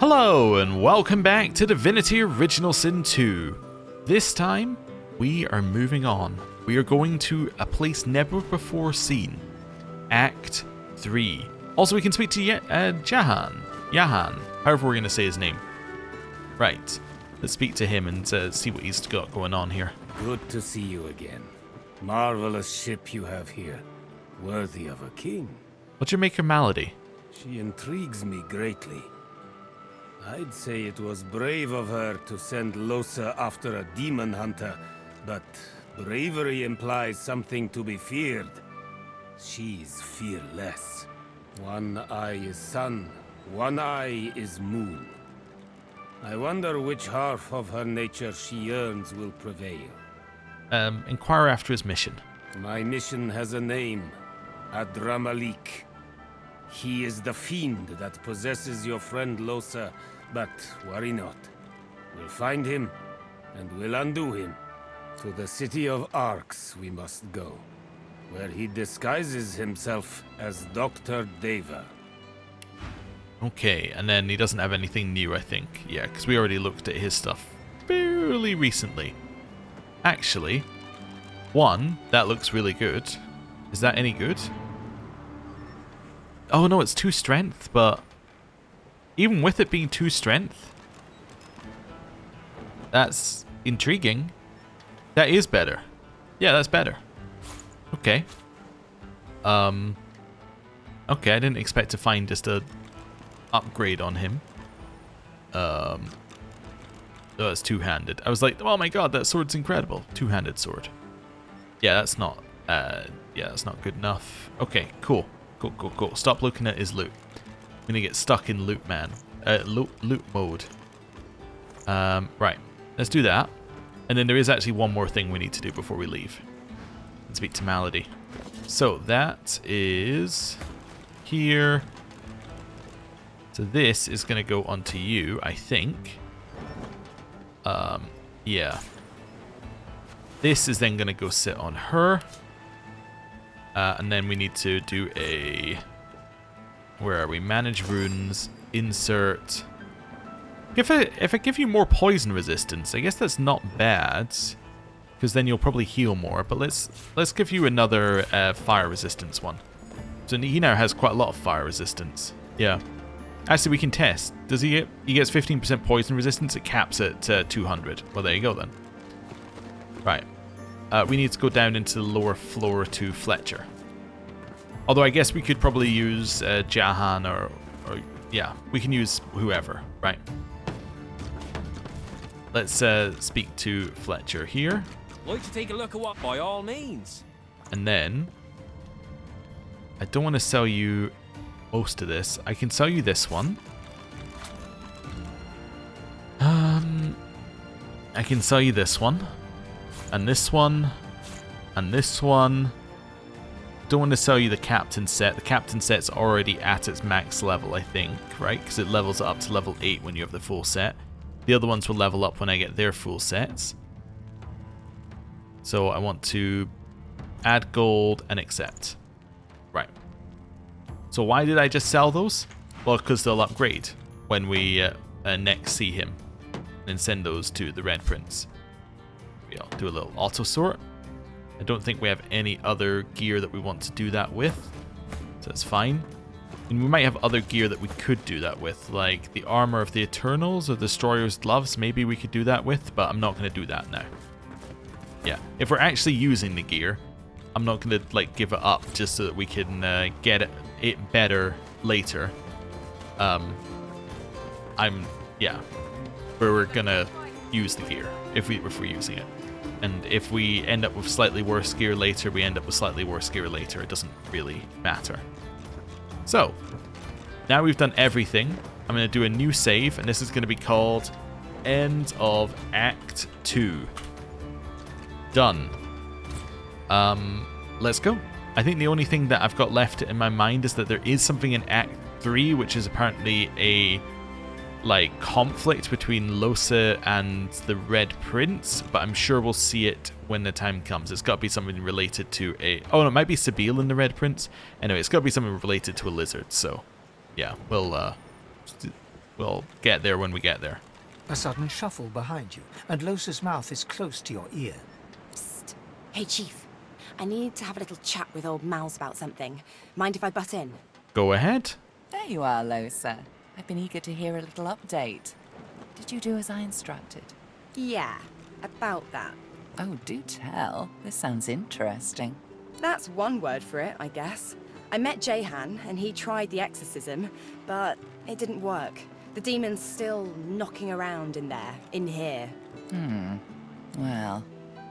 Hello and welcome back to Divinity Original Sin 2. This time, we are moving on. We are going to a place never before seen. Act 3. Also, we can speak to Jahan, however we're going to say his name. Right, let's speak to him and see what he's got going on here. Good to see you again. Marvelous ship you have here. Worthy of a king. What'd you make of Malady? She intrigues me greatly. I'd say it was brave of her to send Losa after a demon hunter, but bravery implies something to be feared. She's fearless. One eye is sun, one eye is moon. I wonder which half of her nature she yearns will prevail. Inquire after his mission. My mission has a name, Adramalik. He is the fiend that possesses your friend Losa, but worry not. We'll find him, and we'll undo him. To the city of Arx we must go, where he disguises himself as Dr. Deva. Okay, and then he doesn't have anything new, I think. Yeah, because we already looked at his stuff fairly recently. Actually, one, that looks really good. Is that any good? Oh no, it's 2 strength, but even with it being 2 strength, that's intriguing. That is better. Yeah, that's better. Okay. Okay, I didn't expect to find just a upgrade on him. Oh, it's 2-handed. I was like, oh my god, that sword's incredible. 2-handed sword. Yeah, that's not good enough. Okay, cool. Cool. Stop looking at his loot. I'm gonna get stuck in loot mode. Right, let's do that. And then there is actually one more thing we need to do before we leave. Let's speak to Malady. So that is here. So this is gonna go onto you, I think. Yeah. This is then gonna go sit on her. And then we need to do a... Where are we? Manage runes. Insert. If I give you more poison resistance, I guess that's not bad. Because then you'll probably heal more. But let's give you another fire resistance one. So he now has quite a lot of fire resistance. Yeah. Actually, we can test. Does he get... He gets 15% poison resistance. It caps at 200. Well, there you go then. Right. We need to go down into the lower floor to Fletcher. Although I guess we could probably use Jahan or yeah, we can use whoever, right? Let's speak to Fletcher here. Like to take a look at what, by all means. And then, I don't want to sell you most of this. I can sell you this one. I can sell you this one. And this one, and this one. Don't want to sell you the captain set. The captain set's already at its max level, I think, right? Because it levels up to level 8 when you have the full set. The other ones will level up when I get their full sets. So I want to add gold and accept. Right. So why did I just sell those? Well, because they'll upgrade when we next see him. And send those to the Red Prince. I'll do a little auto sort. I don't think we have any other gear that we want to do that with, so that's fine. And we might have other gear that we could do that with, like the armor of the Eternals or the Destroyer's gloves. Maybe we could do that with, but I'm not going to do that now. Yeah, if we're actually using the gear, I'm not going to like give it up just so that we can get it better later. We're gonna use the gear if we're using it. And if we end up with slightly worse gear later, we end up with slightly worse gear later. It doesn't really matter. So, now we've done everything. I'm going to do a new save, and this is going to be called End of Act 2. Done. Let's go. I think the only thing that I've got left in my mind is that there is something in Act 3, which is apparently a like conflict between Losa and the Red Prince, but I'm sure we'll see it when the time comes. It's got to be something related to a... Oh, no, it might be Sabine and the Red Prince. Anyway, it's got to be something related to a lizard, so yeah, we'll we'll get there when we get there. A sudden shuffle behind you, and Losa's mouth is close to your ear. Psst. Hey, Chief. I need to have a little chat with old Mouse about something. Mind if I butt in? Go ahead. There you are, Losa. I've been eager to hear a little update. Did you do as I instructed? Yeah, about that. Oh, do tell. This sounds interesting. That's one word for it, I guess. I met Jahan, and he tried the exorcism, but it didn't work. The demon's still knocking around in there, in here. Well,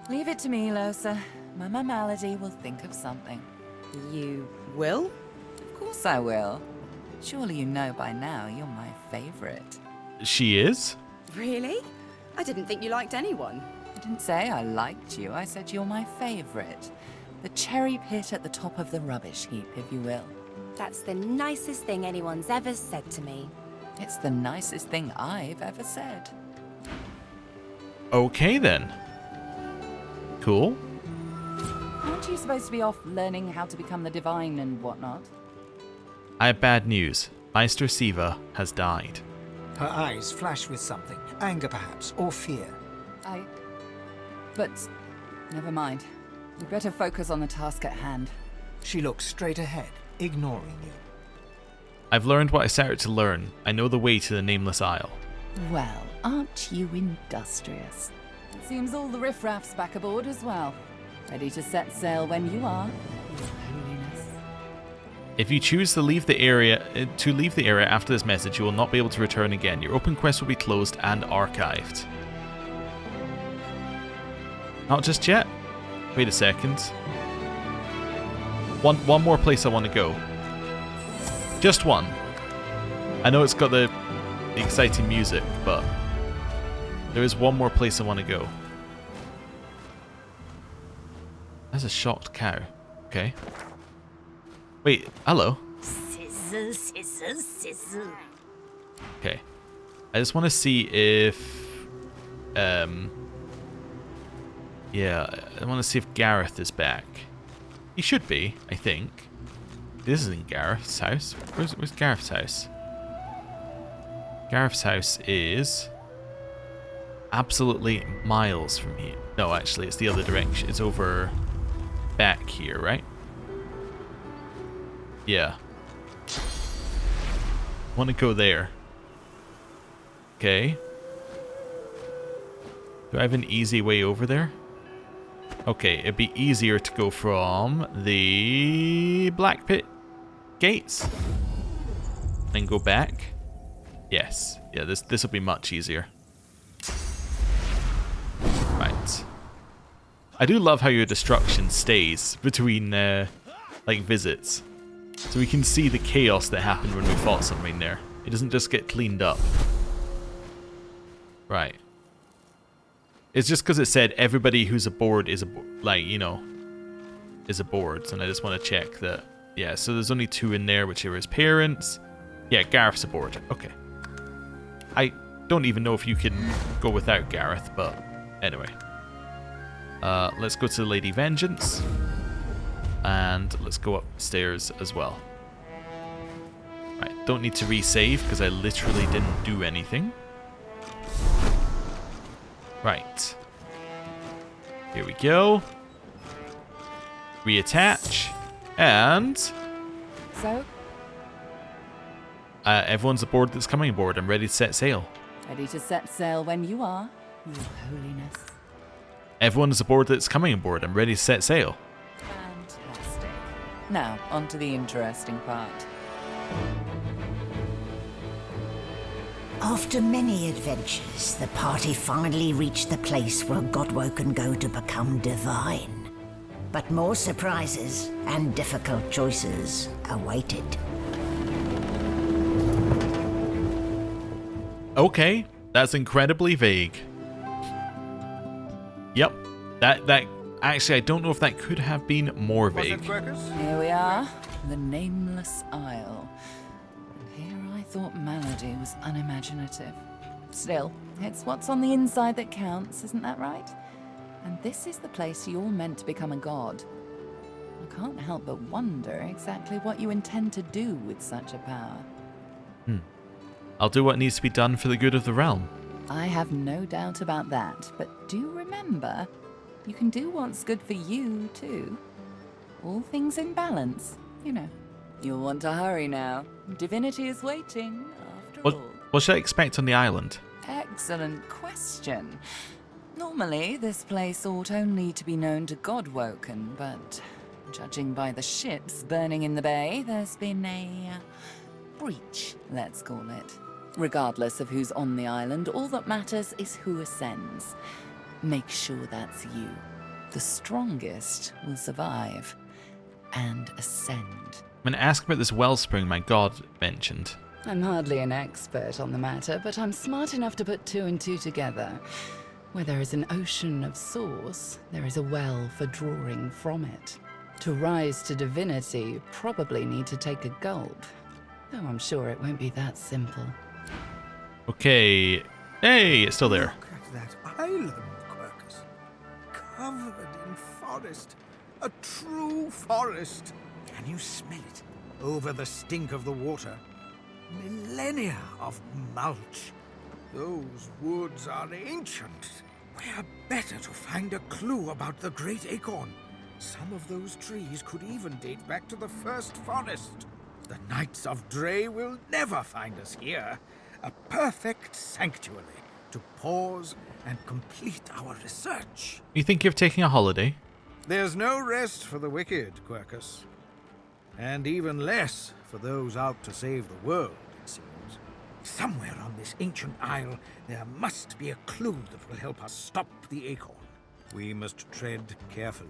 leave it to me, Losa. Mama Malady will think of something. You will? Of course I will. Surely you know by now you're my favorite. She is? Really? I didn't think you liked anyone. I didn't say I liked you, I said you're my favorite. The cherry pit at the top of the rubbish heap, if you will. That's the nicest thing anyone's ever said to me. It's the nicest thing I've ever said. Okay then. Cool. Aren't you supposed to be off learning how to become the divine and whatnot? I have bad news. Meister Siva has died. Her eyes flash with something, anger perhaps, or fear. But never mind. We better focus on the task at hand. She looks straight ahead, ignoring you. I've learned what I set out to learn. I know the way to the Nameless Isle. Well, aren't you industrious? It seems all the riffraff's back aboard as well. Ready to set sail when you are, Your Holiness. If you choose to leave the area after this message, you will not be able to return again. Your open quest will be closed and archived. Not just yet. Wait a second. One more place I want to go. Just one. I know it's got the exciting music, but there is one more place I want to go. That's a shocked cow. Okay. Wait, hello. Sizzle, sizzle, sizzle. Okay. I just want to see if... Yeah, I want to see if Gareth is back. He should be, I think. This isn't Gareth's house. Where's Gareth's house? Gareth's house is absolutely miles from here. No, actually, it's the other direction. It's over back here, right? Yeah. Want to go there. Okay. Do I have an easy way over there? Okay, it'd be easier to go from the Black Pit gates. Then go back. Yes. Yeah, this will be much easier. Right. I do love how your destruction stays between like visits. So we can see the chaos that happened when we fought something there. It doesn't just get cleaned up. Right. It's just because it said everybody who's aboard is is aboard, and I just want to check that. Yeah, so there's only two in there, which are his parents. Yeah, Gareth's aboard. Okay. I don't even know if you can go without Gareth, but anyway. Let's go to Lady Vengeance, and let's go upstairs as well. Right, don't need to resave because I literally didn't do anything. Right. Here we go. Reattach. And... So? Everyone's aboard that's coming aboard. I'm ready to set sail. Ready to set sail when you are, Your Holiness. Everyone is aboard that's coming aboard. I'm ready to set sail. Fantastic. Now, on to the interesting part. After many adventures, the party finally reached the place where Godwoken go to become divine. But more surprises and difficult choices awaited. Okay, that's incredibly vague. Yep, that actually I don't know if that could have been more vague. Here we are, the Nameless Isle. And here I thought Malady was unimaginative. Still, it's what's on the inside that counts, isn't that right? And this is the place you're meant to become a god. I can't help but wonder exactly what you intend to do with such a power. I'll do what needs to be done for the good of the realm. I have no doubt about that, but do remember, you can do what's good for you, too. All things in balance, you know. You'll want to hurry now. Divinity is waiting, after all. What should I expect on the island? Excellent question. Normally, this place ought only to be known to Godwoken, but judging by the ships burning in the bay, there's been a breach, let's call it. Regardless of who's on the island, all that matters is who ascends. Make sure that's you. The strongest will survive and ascend. I'm going to ask about this wellspring my god mentioned. I'm hardly an expert on the matter, but I'm smart enough to put two and two together. Where there is an ocean of source, there is a well for drawing from it. To rise to divinity, you probably need to take a gulp. Though I'm sure it won't be that simple. Okay. Hey, it's still there. Look at that island, Quercus. Covered in forest. A true forest. Can you smell it? Over the stink of the water. Millennia of mulch. Those woods are ancient. Where better to find a clue about the great acorn? Some of those trees could even date back to the first forest. The Knights of Dre will never find us here. A perfect sanctuary to pause and complete our research. You think you're taking a holiday? There's no rest for the wicked, Quercus. And even less for those out to save the world, it seems. Somewhere on this ancient isle, there must be a clue that will help us stop the acorn. We must tread carefully.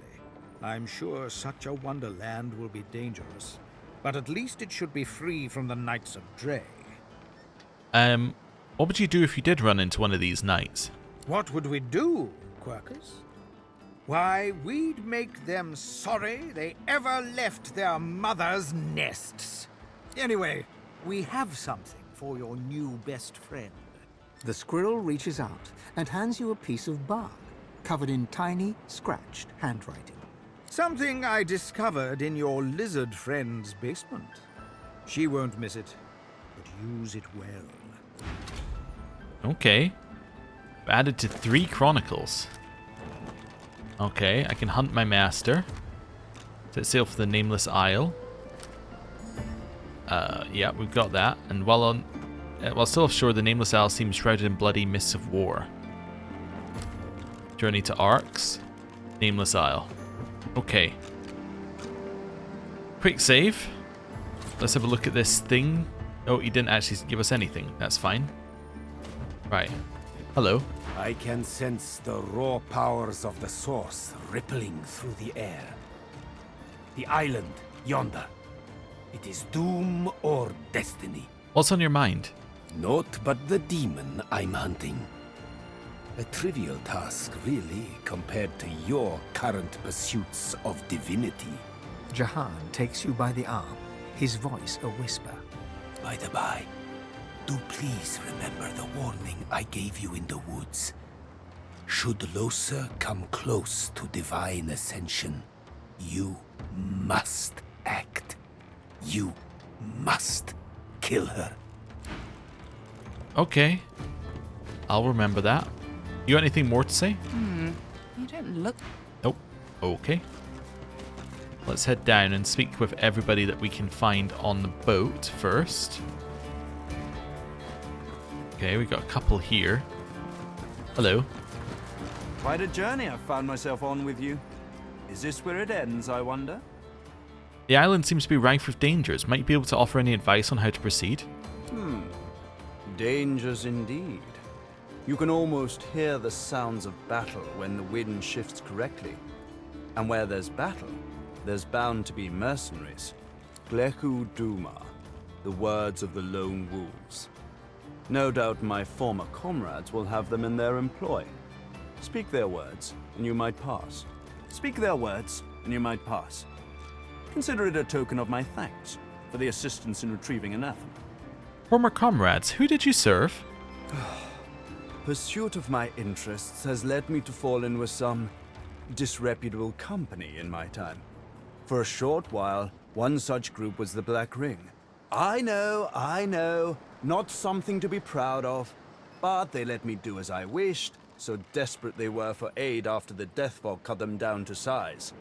I'm sure such a wonderland will be dangerous, but at least it should be free from the Knights of Dre. What would you do if you did run into one of these knights? What would we do, Quercus? Why, we'd make them sorry they ever left their mothers' nests. Anyway, we have something for your new best friend. The squirrel reaches out and hands you a piece of bark, covered in tiny, scratched handwriting. Something I discovered in your lizard friend's basement. She won't miss it, but use it well. Okay. Added to 3 chronicles. Okay, I can hunt my master. Set sail for the Nameless Isle. Yeah, we've got that. And while still offshore, the Nameless Isle seems shrouded in bloody mists of war. Journey to Arx. Nameless Isle. Okay. Quick save. Let's have a look at this thing. Oh, he didn't actually give us anything. That's fine. Right. Hello. I can sense the raw powers of the source rippling through the air. The island, yonder. It is doom or destiny. What's on your mind? Naught but the demon I'm hunting. A trivial task, really, compared to your current pursuits of divinity. Jahan takes you by the arm, his voice a whisper. By the by, do please remember the warning I gave you in the woods. Should Losa come close to divine ascension, you must act. You must kill her. Okay. I'll remember that. You got anything more to say? You don't look... Nope. Okay. Let's head down and speak with everybody that we can find on the boat first. Okay, we got a couple here. Hello. Quite a journey I've found myself on with you. Is this where it ends, I wonder? The island seems to be rife with dangers. Might you be able to offer any advice on how to proceed? Dangers indeed. You can almost hear the sounds of battle when the wind shifts correctly. And where there's battle, there's bound to be mercenaries. Gleku Duma, the words of the lone wolves. No doubt my former comrades will have them in their employ. Speak their words, and you might pass. Speak their words, and you might pass. Consider it a token of my thanks for the assistance in retrieving anathema. Former comrades, who did you serve? Pursuit of my interests has led me to fall in with some disreputable company in my time. For a short while, one such group was the Black Ring, I know. Not something to be proud of. But they let me do as I wished, so desperate they were for aid after the death fog cut them down to size.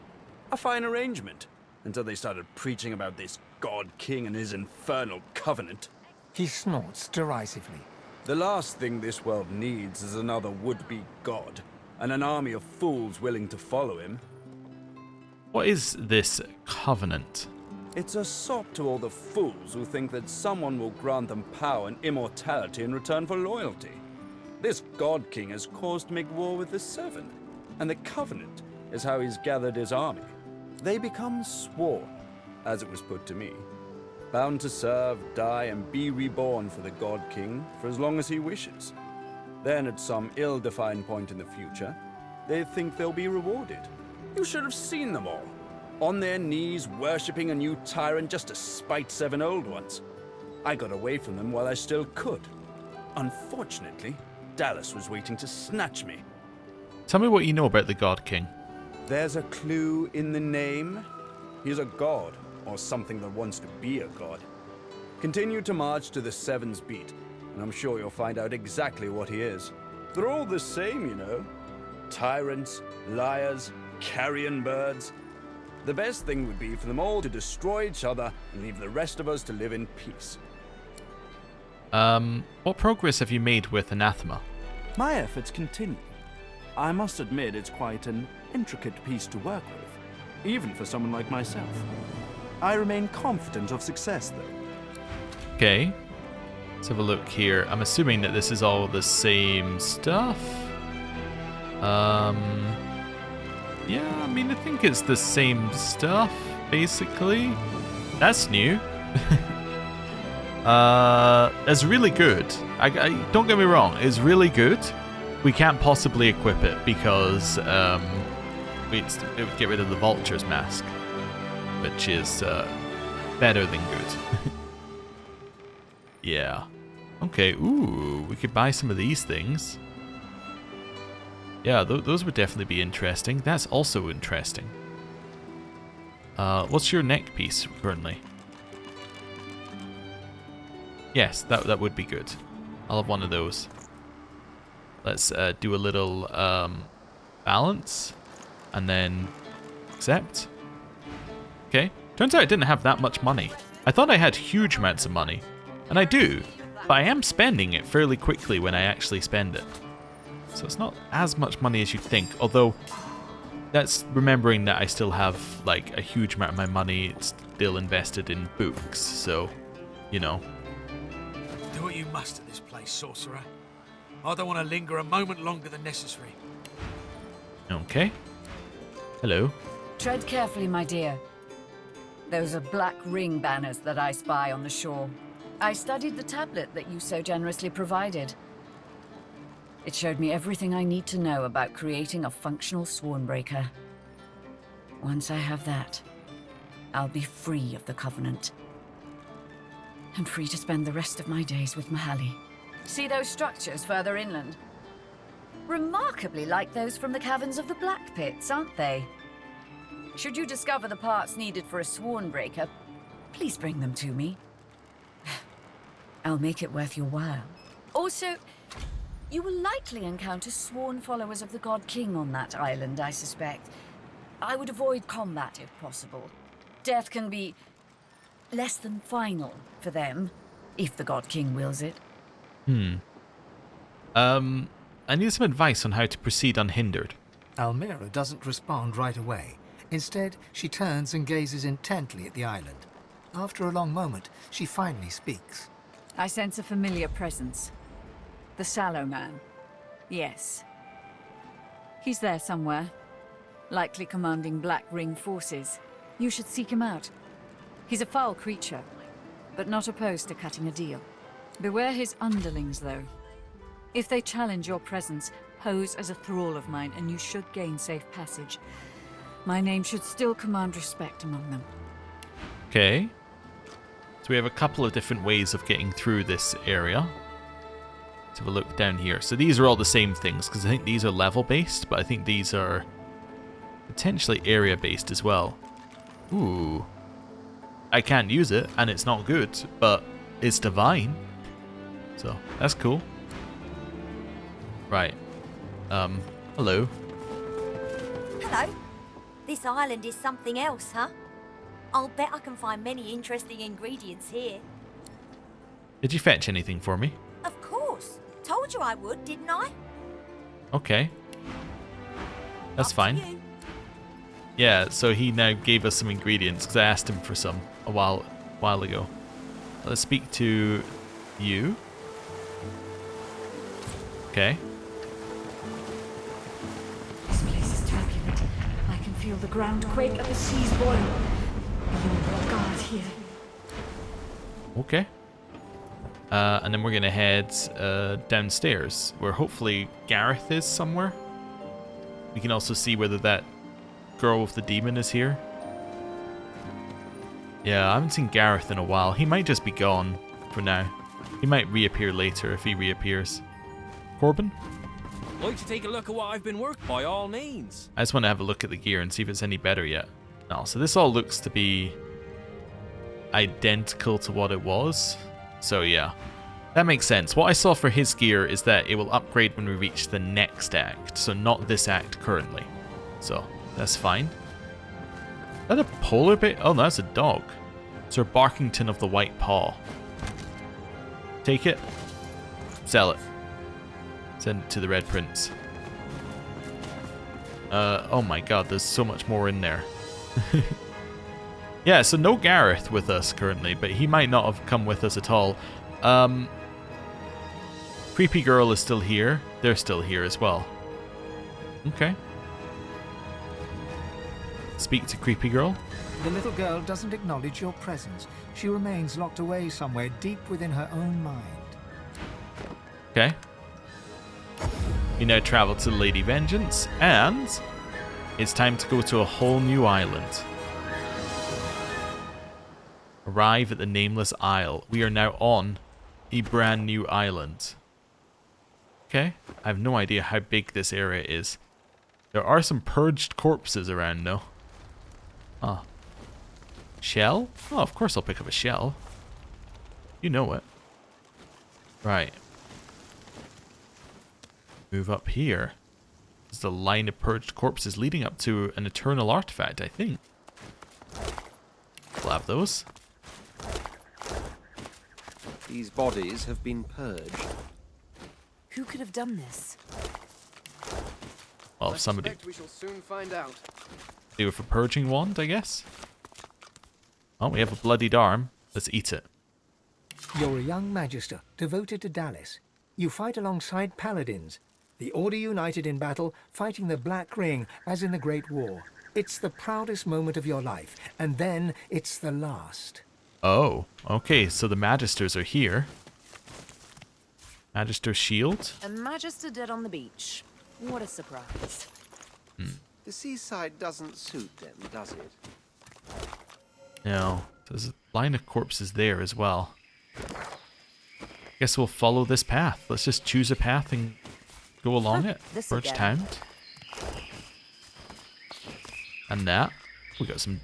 A fine arrangement, until they started preaching about this God King and his infernal covenant. He snorts derisively. The last thing this world needs is another would-be god, and an army of fools willing to follow him. What is this covenant? It's a sop to all the fools who think that someone will grant them power and immortality in return for loyalty. This God King has caused to make war with the Seven, and the Covenant is how he's gathered his army. They become sworn, as it was put to me, bound to serve, die, and be reborn for the God King for as long as he wishes. Then at some ill-defined point in the future, they think they'll be rewarded. You should have seen them all. On their knees, worshipping a new tyrant just to spite 7 old ones. I got away from them while I still could. Unfortunately, Dallas was waiting to snatch me. Tell me what you know about the God King. There's a clue in the name. He's a god, or something that wants to be a god. Continue to march to the Seven's beat, and I'm sure you'll find out exactly what he is. They're all the same, you know. Tyrants, liars, carrion birds. The best thing would be for them all to destroy each other and leave the rest of us to live in peace. What progress have you made with Anathema? My efforts continue. I must admit it's quite an intricate piece to work with, even for someone like myself. I remain confident of success, though. Okay. Let's have a look here. I'm assuming that this is all the same stuff. Yeah, I mean, I think it's the same stuff, basically. That's new. It's really good. Don't get me wrong, it's really good. We can't possibly equip it because it would get rid of the Vulture's mask, which is better than good. Yeah. Okay, ooh, we could buy some of these things. Yeah, those would definitely be interesting. That's also interesting. What's your neck piece currently? Yes, that would be good. I'll have one of those. Let's do a little balance and then accept. Okay. Turns out I didn't have that much money. I thought I had huge amounts of money, and I do, but I am spending it fairly quickly when I actually spend it. So it's not as much money as you'd think, although that's remembering that I still have like a huge amount of my money still invested in books, so, you know. Do what you must at this place, sorcerer. I don't want to linger a moment longer than necessary. Okay. Hello. Tread carefully, my dear. Those are black ring banners that I spy on the shore. I studied the tablet that you so generously provided. It showed me everything I need to know about creating a functional Swornbreaker. Once I have that, I'll be free of the Covenant. And free to spend the rest of my days with Mahali. See those structures further inland? Remarkably like those from the caverns of the Black Pits, aren't they? Should you discover the parts needed for a Swornbreaker, please bring them to me. I'll make it worth your while. Also, you will likely encounter sworn followers of the God King on that island, I suspect. I would avoid combat if possible. Death can be less than final for them, if the God King wills it. I need some advice on how to proceed unhindered. Almira doesn't respond right away. Instead, she turns and gazes intently at the island. After a long moment, she finally speaks. I sense a familiar presence. The Sallow Man. Yes. He's there somewhere. Likely commanding Black Ring forces. You should seek him out. He's a foul creature, but not opposed to cutting a deal. Beware his underlings, though. If they challenge your presence, pose as a thrall of mine, and you should gain safe passage. My name should still command respect among them. Okay. So we have a couple of different ways of getting through this area. Let's have a look down here. So these are all the same things, because I think these are level-based, but I think these are potentially area-based as well. Ooh. I can't use it, and it's not good, but it's divine. So, that's cool. Right. Hello. Hello. This island is something else, huh? I'll bet I can find many interesting ingredients here. Did you fetch anything for me? Of course. Told you I would, didn't I? Okay. That's Up to fine. you. Yeah, so he now gave us some ingredients because I asked him for some a while ago. Let's speak to you. Okay. This place is turbulent. I can feel the ground quake and the seas boil. Be on your guard here. Okay. And then we're gonna head downstairs, where hopefully Gareth is somewhere. We can also see whether that girl with the demon is here. Yeah, I haven't seen Gareth in a while. He might just be gone for now. He might reappear later if he reappears. Corbin? Like to take a look at what I've been working by all means. I just want to have a look at the gear and see if it's any better yet. No, so this all looks to be identical to what it was. So yeah, that makes sense. What I saw for his gear is that it will upgrade when we reach the next act, so not this act currently. So that's fine. Is that a polar bear? Oh no, that's a dog. Sir Barkington of the White Paw. Take it. Sell it. Send it to the Red Prince. Oh my god, there's so much more in there. Yeah, so no Gareth with us currently, but he might not have come with us at all. Creepy Girl is still here. They're still here as well. Okay. Speak to Creepy Girl. The little girl doesn't acknowledge your presence. She remains locked away somewhere deep within her own mind. Okay. You now travel to Lady Vengeance, and it's time to go to a whole new island. Arrive at the Nameless Isle. We are now on a brand new island. Okay. I have no idea how big this area is. There are some purged corpses around though. Ah. Shell? Oh, of course I'll pick up a shell. You know it. Right. Move up here. There's the line of purged corpses leading up to an eternal artifact, I think. We'll have those. These bodies have been purged. Who could have done this? Well, if somebody... We shall soon find out. Do with a purging wand, I guess. Oh, we have a bloodied arm. Let's eat it. You're a young magister, devoted to Dallas. You fight alongside paladins. The Order united in battle, fighting the Black Ring, as in the Great War. It's the proudest moment of your life, and then it's the last. Oh, okay, so the Magisters are here. Magister shield. A Magister dead on the beach. What a surprise. The seaside doesn't suit them, does it? No, there's a line of corpses there as well. Guess we'll follow this path. Let's just choose a path and go along it. Purge Town. And that. We got some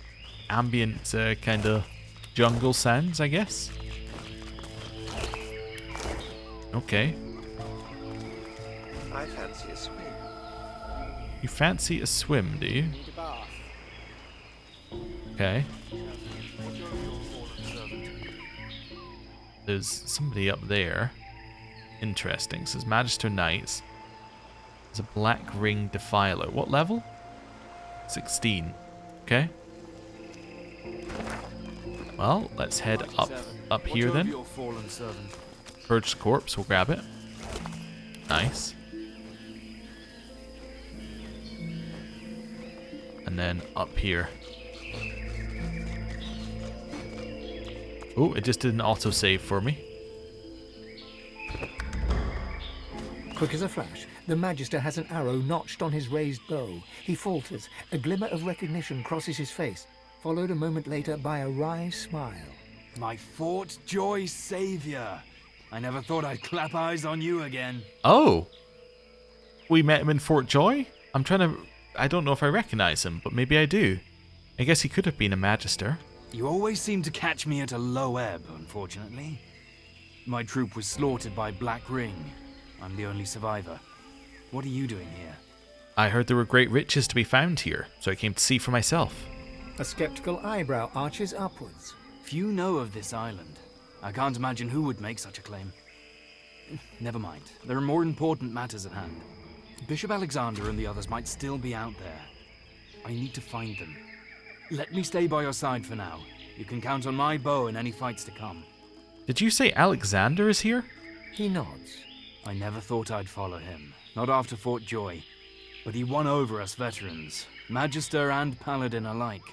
ambient kind of jungle sounds, I guess. Okay. I fancy a swim. You fancy a swim, do you? Okay. There's somebody up there. Interesting. Says Magister Knights. There's a Black Ring Defiler. What level? 16. Okay. Well, let's head up here then. Purged corpse, we'll grab it. Nice. And then up here. Oh, it just did an autosave for me. Quick as a flash, the Magister has an arrow notched on his raised bow. He falters. A glimmer of recognition crosses his face, followed a moment later by a wry smile. My Fort Joy savior. I never thought I'd clap eyes on you again. Oh! We met him in Fort Joy? I don't know if I recognize him, but maybe I do. I guess he could have been a Magister. You always seem to catch me at a low ebb, unfortunately. My troop was slaughtered by Black Ring. I'm the only survivor. What are you doing here? I heard there were great riches to be found here, so I came to see for myself. A skeptical eyebrow arches upwards. Few know of this island. I can't imagine who would make such a claim. Never mind. There are more important matters at hand. Bishop Alexander and the others might still be out there. I need to find them. Let me stay by your side for now. You can count on my bow in any fights to come. Did you say Alexander is here? He nods. I never thought I'd follow him. Not after Fort Joy. But he won over us veterans, Magister and Paladin alike.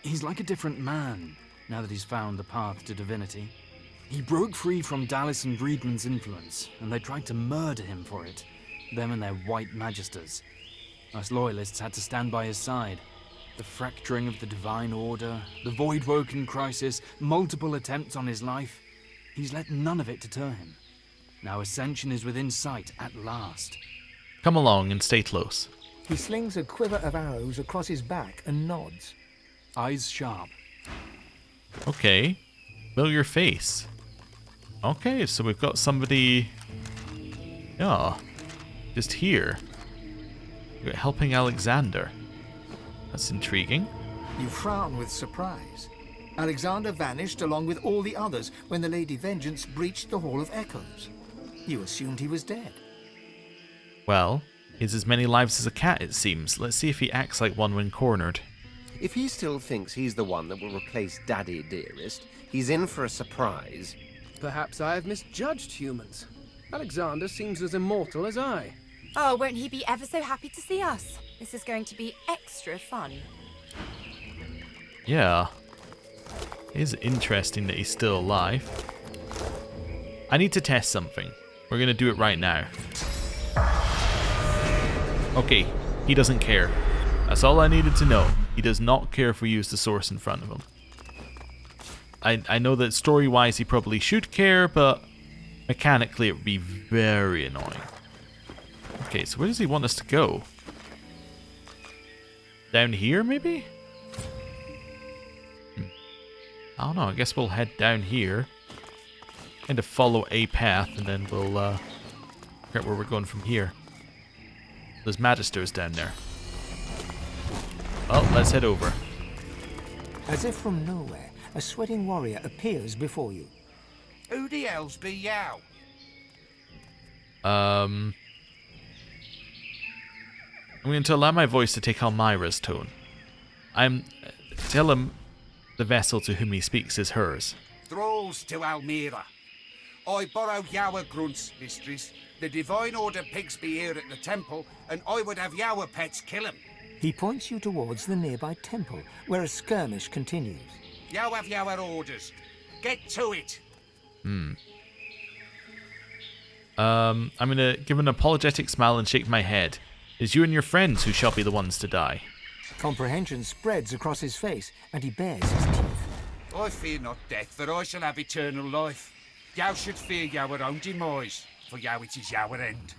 He's like a different man, now that he's found the path to divinity. He broke free from Dallas and Breedman's influence, and they tried to murder him for it. Them and their white magisters. Us loyalists had to stand by his side. The fracturing of the Divine Order, the Voidwoken crisis, multiple attempts on his life. He's let none of it deter him. Now Ascension is within sight at last. Come along and stay close. He slings a quiver of arrows across his back and nods. Eyes sharp. Okay. Familiar face. Okay, so we've got somebody... Yeah. Just here. We're helping Alexander. That's intriguing. You frown with surprise. Alexander vanished along with all the others when the Lady Vengeance breached the Hall of Echoes. You assumed he was dead. Well, he's as many lives as a cat, it seems. Let's see if he acts like one when cornered. If he still thinks he's the one that will replace Daddy Dearest, he's in for a surprise. Perhaps I have misjudged humans. Alexander seems as immortal as I. Oh, won't he be ever so happy to see us? This is going to be extra fun. Yeah. It is interesting that he's still alive. I need to test something. We're going to do it right now. Okay, he doesn't care. That's all I needed to know. He does not care if we use the source in front of him. I know that story-wise he probably should care, but mechanically it would be very annoying. Okay, so where does he want us to go? Down here, maybe? I don't know, I guess we'll head down here. Kind of follow a path, and then we'll figure out where we're going from here. There's Magisters down there. Well, let's head over. As if from nowhere, a sweating warrior appears before you. Who the hell's be yow? I'm going to allow my voice to take Almira's tone. Tell him the vessel to whom he speaks is hers. Thralls to Almira. I borrow Yower grunts, mistress. The Divine Order pigs be here at the temple, and I would have Yower pets kill 'em. He points you towards the nearby temple, where a skirmish continues. Yow have Yower orders. Get to it. I'm going to give an apologetic smile and shake my head. It is you and your friends who shall be the ones to die. Comprehension spreads across his face, and he bares his teeth. I fear not death, for I shall have eternal life. Yow should fear Yower own demise, for Yow it is Yower end.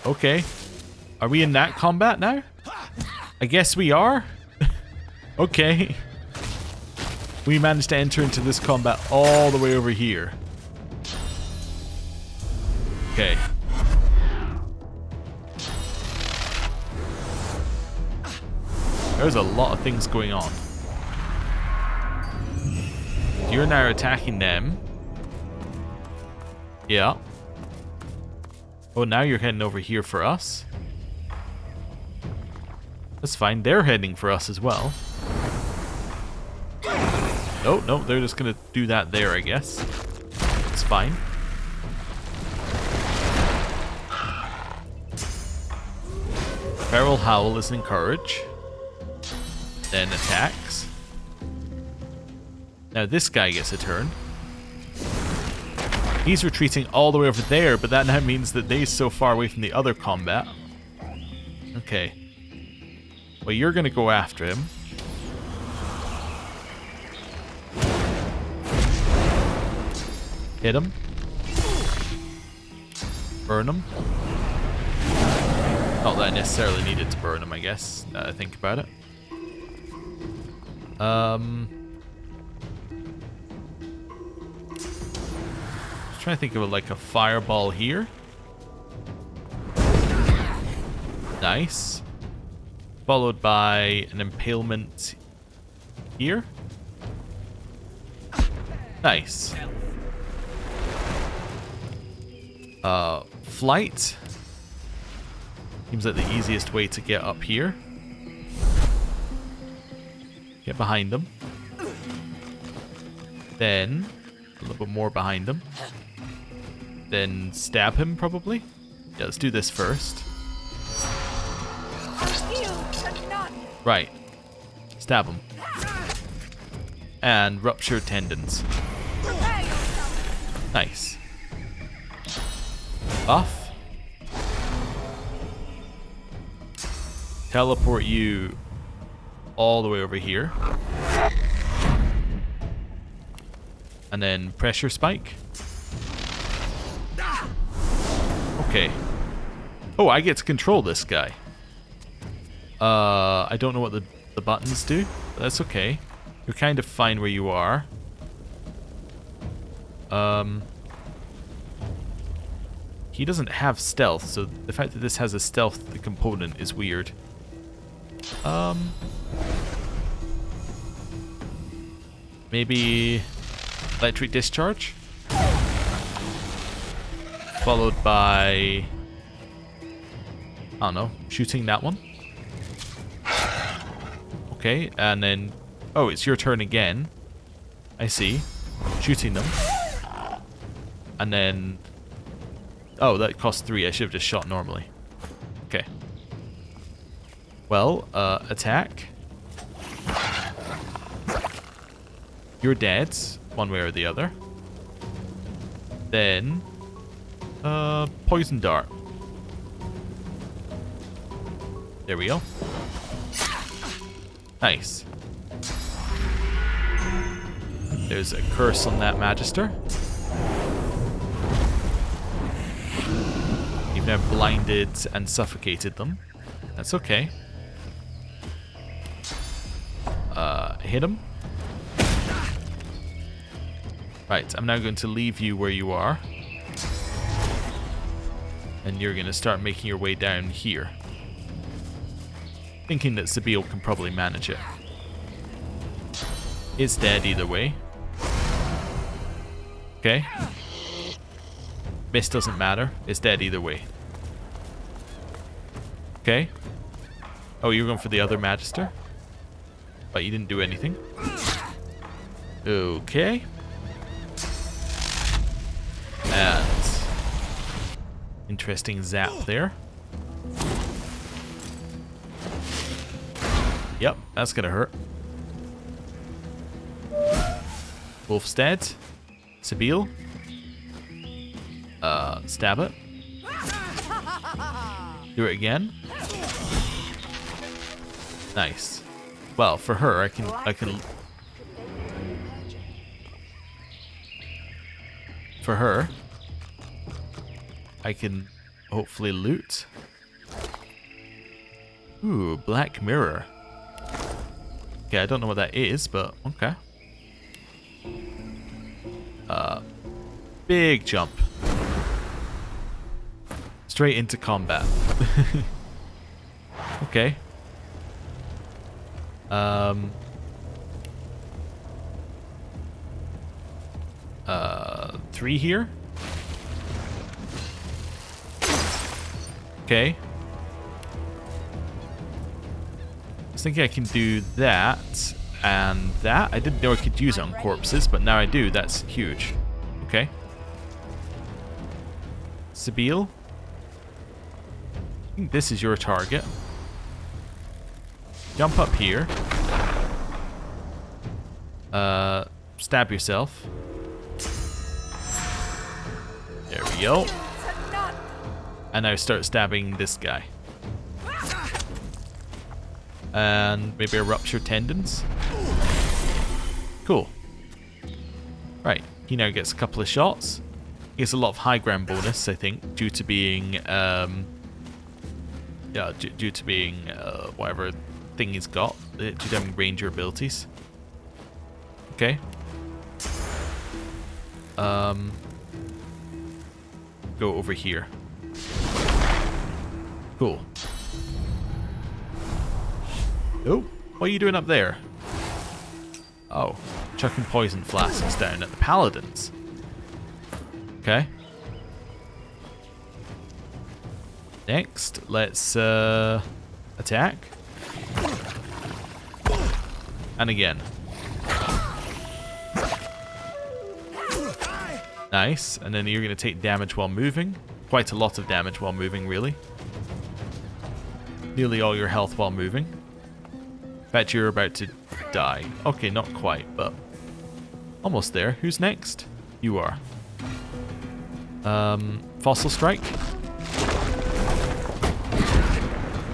Okay. Are we in that combat now? I guess we are. Okay. We managed to enter into this combat all the way over here. Okay. There's a lot of things going on. You're now attacking them. Yeah. Oh, now you're heading over here for us. That's fine. They're heading for us as well. No, they're just gonna do that there, I guess. It's fine. Feral Howl is encourage. Then attacks. Now this guy gets a turn. He's retreating all the way over there, but that now means that they're so far away from the other combat. Okay. Well, you're gonna go after him. Hit him. Burn him. Not that I necessarily needed to burn him, I guess, now that I think about it. trying to think of like a fireball here. Nice. Followed by an impalement here. Nice. Flight. Seems like the easiest way to get up here. Get behind them. Then a little bit more behind him. Then stab him, probably. Yeah, let's do this first. Right. Stab him. And rupture tendons. Nice. Buff. Teleport you all the way over here. And then pressure spike. Okay. Oh, I get to control this guy. I don't know what the buttons do, but that's okay. You're kind of fine where you are. He doesn't have stealth, so the fact that this has a stealth component is weird. Maybe electric discharge? Followed by, I don't know, shooting that one. Okay, and then, oh, it's your turn again. I see. Shooting them. And then, oh, that cost 3. I should have just shot normally. Okay. Well, attack. You're dead, one way or the other. Then, poison dart. There we go. Nice. There's a curse on that Magister. You've now blinded and suffocated them. That's okay. Hit him. Right, I'm now going to leave you where you are. And you're going to start making your way down here. Thinking that Sabille can probably manage it. It's dead either way. Okay. Miss doesn't matter. It's dead either way. Okay. Oh, you're going for the other Magister? But you didn't do anything. Okay. And interesting zap there. Yep, that's gonna hurt. Wolf's dead. Sabille. Stab it. Do it again. Nice. Well, for her, I can for her, I can hopefully loot. Ooh, Black Mirror. Okay, I don't know what that is, but okay. Big jump. Straight into combat. Okay. 3 here. Okay. I was thinking I can do that and that. I didn't know I could use it on corpses, but now I do. That's huge. Okay. Sabille. I think this is your target. Jump up here. Stab yourself. There we go. And now start stabbing this guy. And maybe a rupture tendons. Cool. Right, he now gets a couple of shots. He gets a lot of high ground bonus, I think, due to being due to being whatever thing he's got, due to having ranger abilities. Okay. go over here. Cool. Oh, what are you doing up there? Oh, chucking poison flasks down at the paladins. Okay. Next, let's attack. And again. Nice, and then you're going to take damage while moving. Quite a lot of damage while moving, really. Nearly all your health while moving. In fact, you're about to die. Okay, not quite, but almost there. Who's next? You are. Fossil Strike.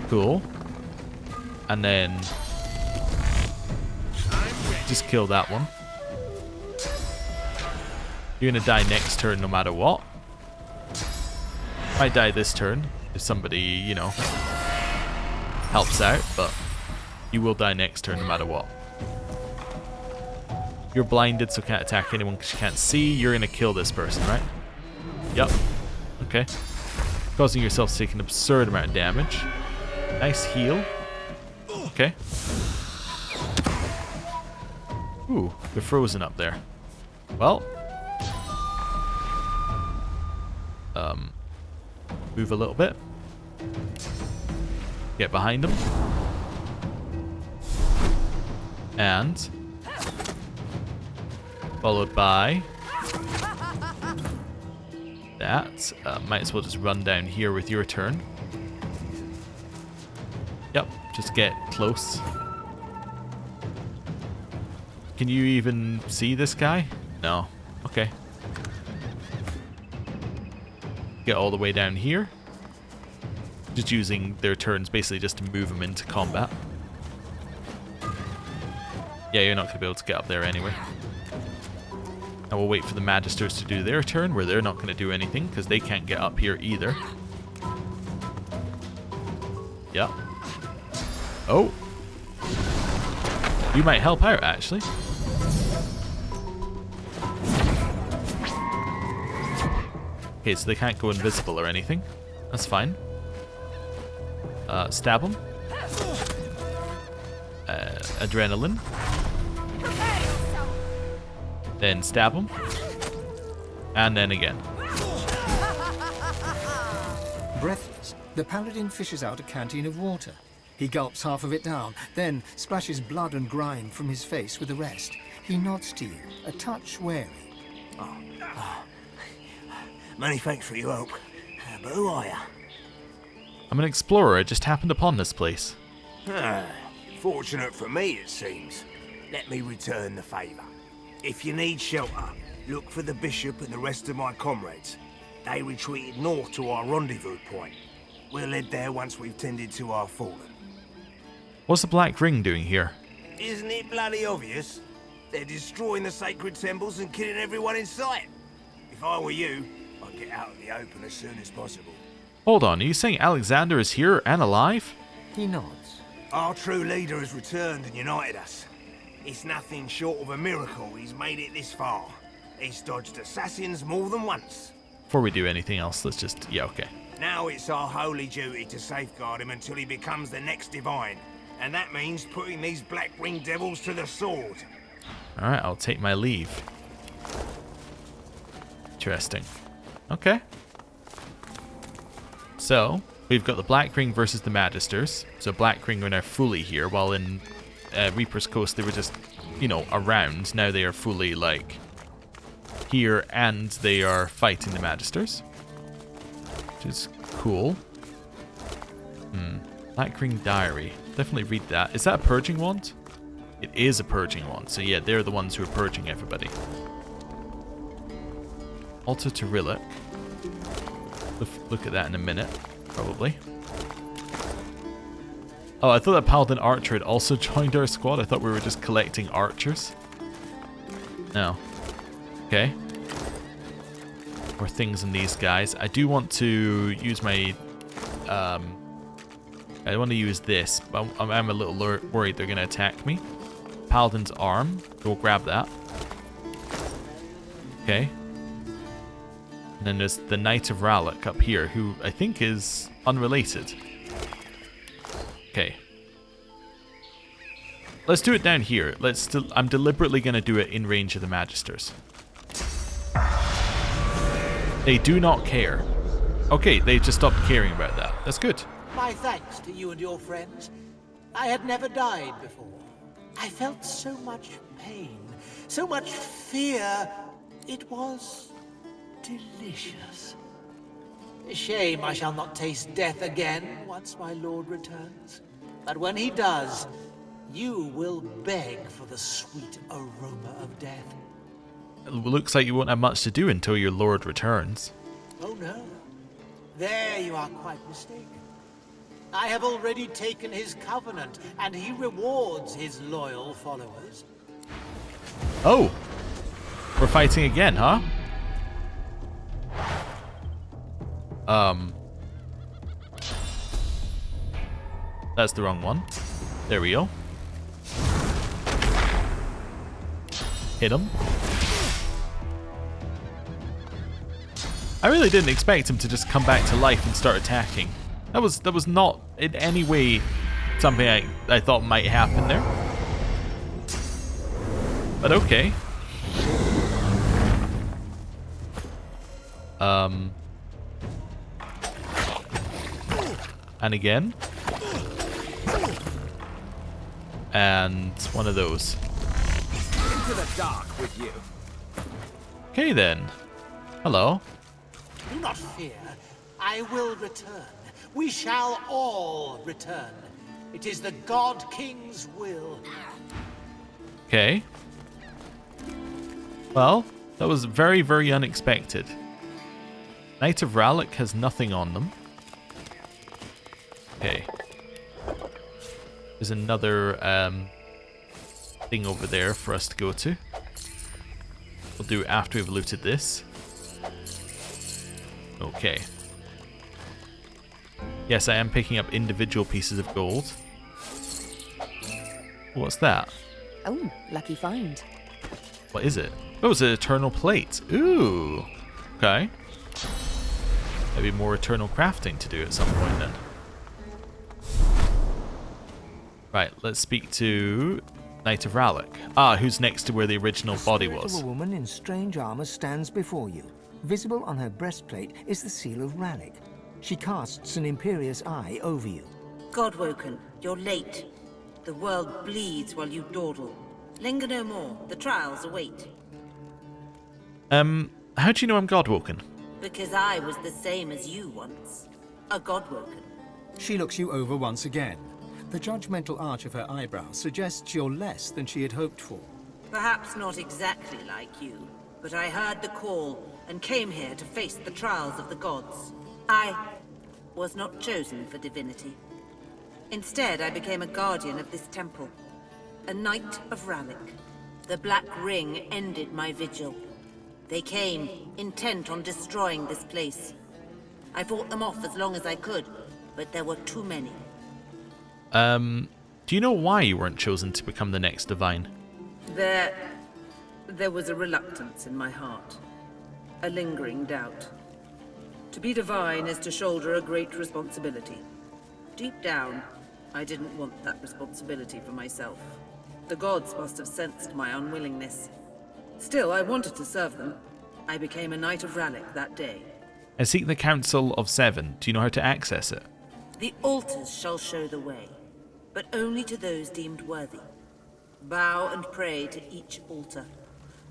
Cool. And then just kill that one. You're gonna die next turn no matter what. Might die this turn if somebody, you know, helps out, but you will die next turn no matter what. You're blinded, so can't attack anyone because you can't see. You're gonna kill this person, right? Yep. Okay. Causing yourself to take an absurd amount of damage. Nice heal. Okay. Ooh, they're frozen up there. Well. Move a little bit. Get behind them. And followed by that. Might as well just run down here with your turn. Yep, just get close. Can you even see this guy? No. Okay. Get all the way down here. Just using their turns basically just to move them into combat. Yeah, you're not going to be able to get up there anyway. And we'll wait for the Magisters to do their turn, where they're not going to do anything, because they can't get up here either. Yep. Oh. You might help out, actually. Okay, so they can't go invisible or anything. That's fine. Stab them. Adrenaline. Then stab them. And then again. Breathless, the paladin fishes out a canteen of water. He gulps half of it down, then splashes blood and grime from his face with the rest. He nods to you, a touch wary. Many thanks for your help. But who are you? I'm an explorer. I just happened upon this place. Fortunate for me, it seems. Let me return the favour. If you need shelter, look for the bishop and the rest of my comrades. They retreated north to our rendezvous point. We'll head there once we've tended to our fallen. What's the Black Ring doing here? Isn't it bloody obvious? They're destroying the sacred temples and killing everyone in sight. If I were you, I'd get out in the open as soon as possible. Hold on, are you saying Alexander is here and alive? He nods. Our true leader has returned and united us. It's nothing short of a miracle he's made it this far. He's dodged assassins more than once. Before we do anything else, let's just... Yeah, okay. Now it's our holy duty to safeguard him until he becomes the next divine. And that means putting these Black Ring devils to the sword. Alright, I'll take my leave. Interesting. Okay. So, we've got the Black Ring versus the Magisters. So Black Ring are now fully here, while in Reaper's Coast they were just, you know, around. Now they are fully, like, here, and they are fighting the Magisters. Which is cool. Black Ring Diary. Definitely read that. Is that a purging wand? It is a purging wand. So yeah, they're the ones who are purging everybody. Altar to Rillick. Look at that in a minute, probably. Oh, I thought that Paladin Archer had also joined our squad. I thought we were just collecting archers. No. Okay. More things in these guys. I do want to use my... I want to use this, but I'm a little worried they're going to attack me. Paladin's Arm. Go grab that. Okay. And then there's the Knight of Rallick up here, who I think is unrelated. Okay. Let's do it down here. I'm deliberately going to do it in range of the Magisters. They do not care. Okay, they just stopped caring about that. That's good. My thanks to you and your friends. I had never died before. I felt so much pain, so much fear. It was delicious. A shame I shall not taste death again once my lord returns. But when he does, you will beg for the sweet aroma of death. It looks like you won't have much to do until your lord returns. Oh no. There you are quite mistaken. I have already taken his covenant, and he rewards his loyal followers. Oh! We're fighting again, huh? That's the wrong one. There we go. Hit him. I really didn't expect him to just come back to life and start attacking. That was not in any way something I thought might happen there. But okay. And again. And one of those. Into the dark with you. Okay then. Hello. Do not fear. I will return. We shall all return. It is the God King's will. Okay. Well, that was very, very unexpected. Knight of Rallick has nothing on them. Okay. There's another thing over there for us to go to. We'll do it after we've looted this. Okay. Yes, I am picking up individual pieces of gold. What's that? Oh, lucky find. What is it? Oh, it's an eternal plate. Ooh. Okay. Maybe more eternal crafting to do at some point then. Right, let's speak to Knight of Rallick. Ah, who's next to where the original body was. The spirit of a woman in strange armor stands before you. Visible on her breastplate is the seal of Rallick. She casts an imperious eye over you. Godwoken, you're late. The world bleeds while you dawdle. Linger no more. The trials await. How do you know I'm Godwoken? Because I was the same as you once. A Godwoken. She looks you over once again. The judgmental arch of her eyebrows suggests you're less than she had hoped for. Perhaps not exactly like you, but I heard the call and came here to face the trials of the gods. I was not chosen for divinity. Instead, I became a guardian of this temple. A Knight of Rallick. The Black Ring ended my vigil. They came, intent on destroying this place. I fought them off as long as I could, but there were too many. Do you know why you weren't chosen to become the next divine? There was a reluctance in my heart. A lingering doubt. To be divine is to shoulder a great responsibility. Deep down, I didn't want that responsibility for myself. The gods must have sensed my unwillingness. Still, I wanted to serve them. I became a Knight of Rallick that day. I seek the Council of Seven. Do you know how to access it? The altars shall show the way, but only to those deemed worthy. Bow and pray to each altar.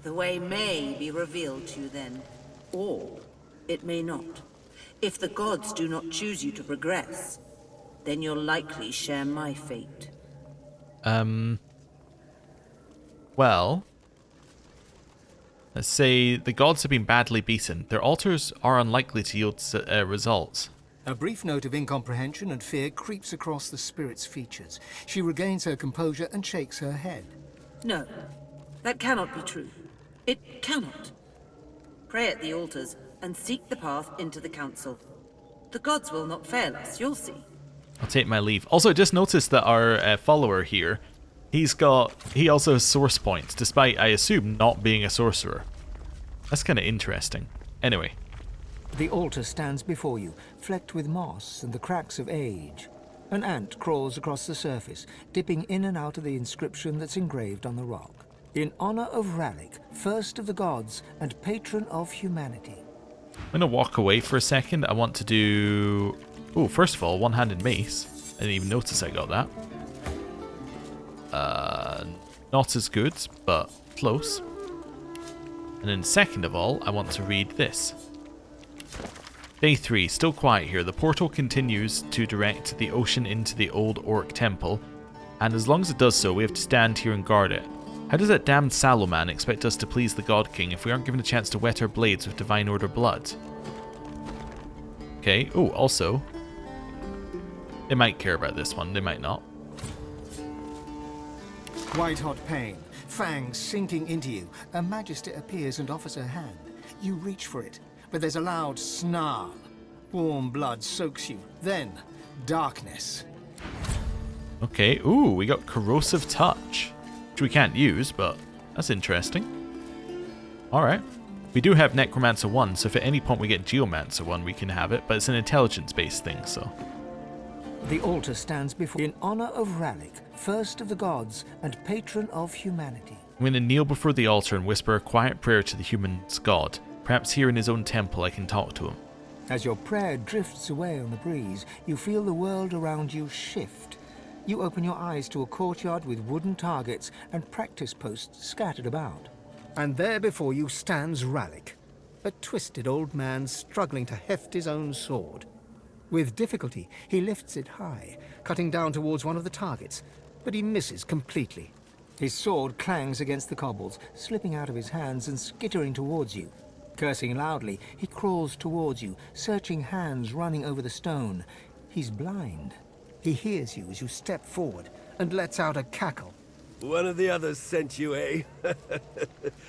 The way may be revealed to you then, or it may not. If the gods do not choose you to progress, then you'll likely share my fate. Well, let's say the gods have been badly beaten. Their altars are unlikely to yield results. A brief note of incomprehension and fear creeps across the spirit's features. She regains her composure and shakes her head. No, that cannot be true. It cannot. Pray at the altars and seek the path into the council. The gods will not fail us, you'll see. I'll take my leave. Also, just noticed that our follower here, he also has source points, despite, I assume, not being a sorcerer. That's kind of interesting. Anyway, The altar stands before you, flecked with moss and the cracks of age. An ant crawls across the surface, dipping in and out of the inscription that's engraved on the rock. In honor of Ralik, first of the gods and patron of humanity. I'm going to walk away for a second. I want to do... Oh, first of all, one-handed mace. I didn't even notice I got that. Not as good, but close. And then second of all, I want to read this. Day 3, still quiet here. The portal continues to direct the ocean into the old Orc temple, and as long as it does so, we have to stand here and guard it. How does that damned Sallow man expect us to please the God King if we aren't given a chance to wet our blades with Divine Order blood? Okay, oh, also, they might care about this one, they might not. White-hot pain, fangs sinking into you. A Magister appears and offers her hand. You reach for it, but there's a loud snarl. Warm blood soaks you. Then, darkness. Okay, ooh, we got Corrosive Touch, which we can't use, but that's interesting. Alright. We do have Necromancer 1, so if at any point we get Geomancer 1, we can have it, but it's an intelligence-based thing, so... The altar stands before in honor of Ralik, first of the gods and patron of humanity. I'm going to kneel before the altar and whisper a quiet prayer to the human's god. Perhaps here in his own temple I can talk to him. As your prayer drifts away on the breeze, you feel the world around you shift. You open your eyes to a courtyard with wooden targets and practice posts scattered about. And there before you stands Ralik, a twisted old man struggling to heft his own sword. With difficulty, he lifts it high, cutting down towards one of the targets, but he misses completely. His sword clangs against the cobbles, slipping out of his hands and skittering towards you. Cursing loudly, he crawls towards you, searching hands running over the stone. He's blind. He hears you as you step forward and lets out a cackle. One of the others sent you, eh?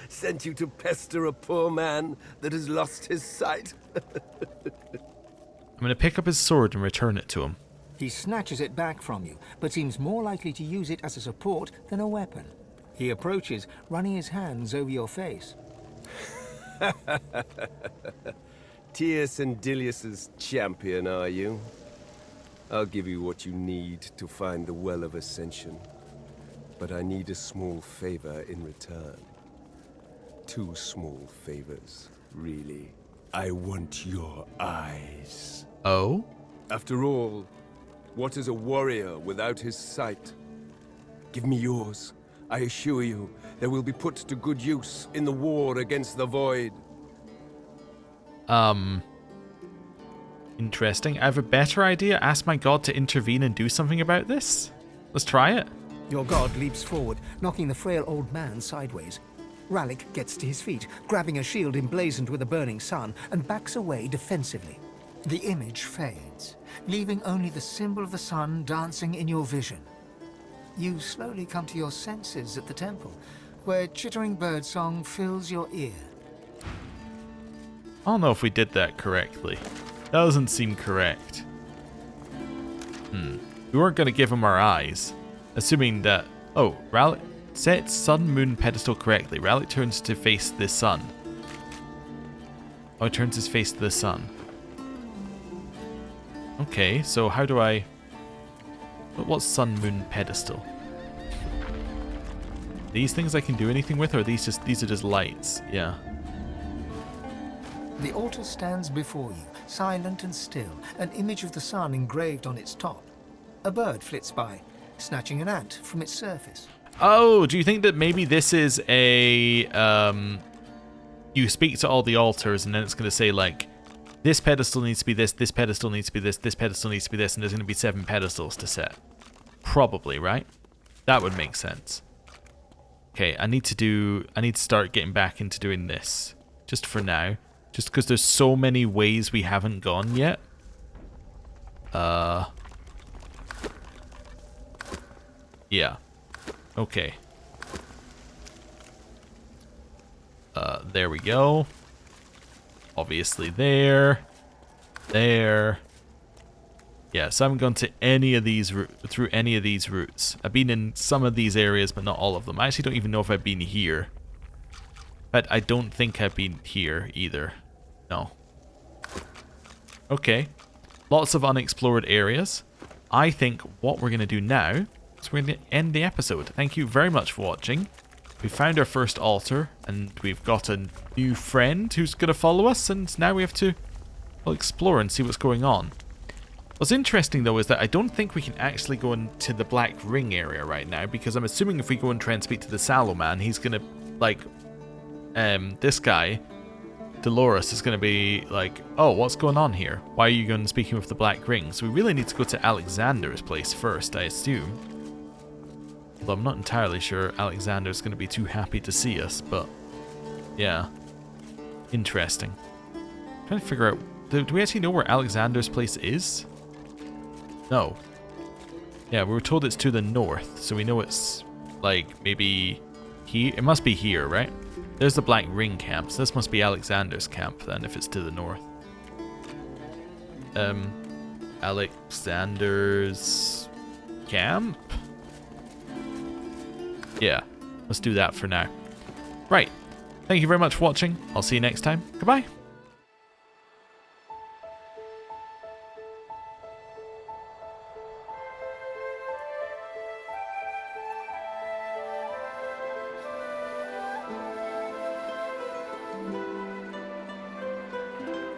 Sent you to pester a poor man that has lost his sight? I'm going to pick up his sword and return it to him. He snatches it back from you, but seems more likely to use it as a support than a weapon. He approaches, running his hands over your face. Tius and Dilius's champion, are you? I'll give you what you need to find the Well of Ascension. But I need a small favor in return. 2 small favors, really. I want your eyes. Oh? After all, what is a warrior without his sight? Give me yours. I assure you, they will be put to good use in the war against the Void. Interesting. I have a better idea. Ask my god to intervene and do something about this. Let's try it. Your god leaps forward, knocking the frail old man sideways. Ralik gets to his feet, grabbing a shield emblazoned with a burning sun, and backs away defensively. The image fades, leaving only the symbol of the sun dancing in your vision. You slowly come to your senses at the temple, where chittering birdsong fills your ear. I don't know if we did that correctly. Doesn't seem correct. We weren't going to give him our eyes. Assuming that... Oh, Ralik sets sun-moon pedestal correctly. Ralik turns to face the sun. Oh, he turns his face to the sun. Okay, so how do I... What's sun-moon pedestal? These things I can do anything with, or are these are just lights? Yeah. The altar stands before you, silent and still, an image of the sun engraved on its top. A bird flits by, snatching an ant from its surface. Oh, do you think that maybe this is a... you speak to all the altars and then it's going to say, like, this pedestal needs to be this pedestal needs to be this pedestal needs to be this, and there's going to be 7 pedestals to set. Probably, right? That would make sense. Okay, I need to start getting back into doing this. Just for now. Just because there's so many ways we haven't gone yet. Yeah. Okay. There we go. Obviously there. There. Yeah, so I haven't gone to any of these through any of these routes. I've been in some of these areas, but not all of them. I actually don't even know if I've been here. But I don't think I've been here either. No. Okay. Lots of unexplored areas. I think what we're going to do now is we're going to end the episode. Thank you very much for watching. We found our first altar, and we've got a new friend who's going to follow us, and now we have to explore and see what's going on. What's interesting, though, is that I don't think we can actually go into the Black Ring area right now, because I'm assuming if we go and try and speak to the Sallow Man, he's going to, like, this guy, Dolores, is going to be like, oh, what's going on here? Why are you going and speaking with the Black Ring? So we really need to go to Alexander's place first, I assume. Although I'm not entirely sure Alexander's going to be too happy to see us, but yeah. Interesting. I'm trying to figure out, do we actually know where Alexander's place is? No. Yeah, we were told it's to the north, so we know it's like maybe here. It must be here, right? There's the Black Ring camp, so this must be Alexander's camp then if it's to the north. Alexander's camp? Yeah, let's do that for now. Right. Thank you very much for watching. I'll see you next time. Goodbye.